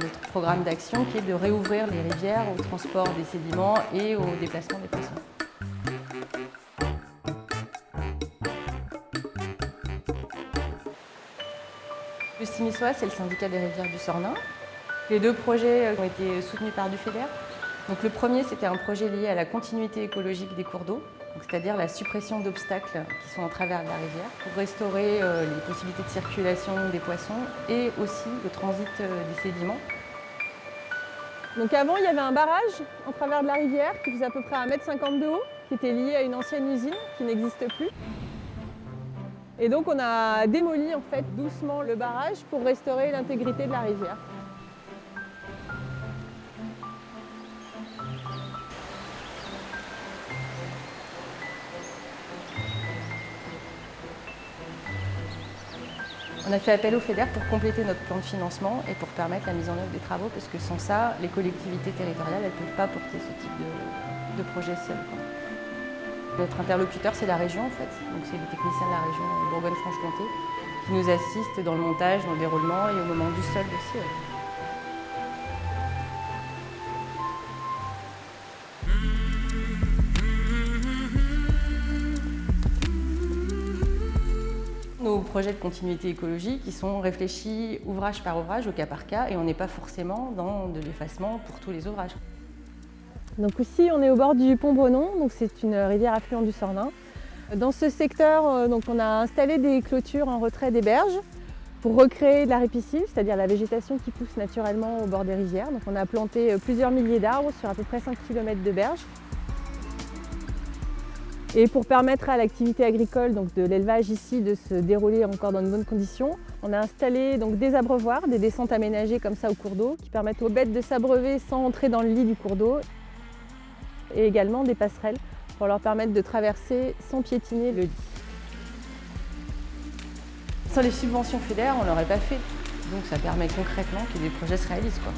notre programme d'action qui est de réouvrir les rivières au transport des sédiments et au déplacement des poissons. Le Simissois, c'est le syndicat des rivières du Sornin. Les deux projets ont été soutenus par du FEDER. Donc le premier, c'était un projet lié à la continuité écologique des cours d'eau, c'est-à-dire la suppression d'obstacles qui sont en travers de la rivière pour restaurer les possibilités de circulation des poissons et aussi le transit des sédiments. Donc avant, il y avait un barrage en travers de la rivière qui faisait à peu près 1,50 m de haut, qui était lié à une ancienne usine qui n'existe plus. Et donc on a démoli en fait doucement le barrage pour restaurer l'intégrité de la rivière. On a fait appel au FEDER pour compléter notre plan de financement et pour permettre la mise en œuvre des travaux, parce que sans ça, les collectivités territoriales ne peuvent pas porter ce type de projet seul. Notre interlocuteur, c'est la région en fait, donc c'est les techniciens de la région Bourgogne-Franche-Comté qui nous assistent dans le montage, dans le déroulement et au moment du sol aussi. Nos projets de continuité écologique, ils sont réfléchis ouvrage par ouvrage, au cas par cas, et on n'est pas forcément dans de l'effacement pour tous les ouvrages. Donc ici, on est au bord du pont Brenon, donc c'est une rivière affluente du Sornin. Dans ce secteur, donc on a installé des clôtures en retrait des berges pour recréer de la ripisylve, c'est-à-dire la végétation qui pousse naturellement au bord des rivières. Donc on a planté plusieurs milliers d'arbres sur à peu près 5 km de berges. Et pour permettre à l'activité agricole, donc de l'élevage ici, de se dérouler encore dans de bonnes conditions, on a installé donc des abreuvoirs, des descentes aménagées comme ça au cours d'eau, qui permettent aux bêtes de s'abreuver sans entrer dans le lit du cours d'eau, et également des passerelles pour leur permettre de traverser sans piétiner le lit. Sans les subventions FEDER, on ne l'aurait pas fait. Donc ça permet concrètement que des projets se réalisent, quoi.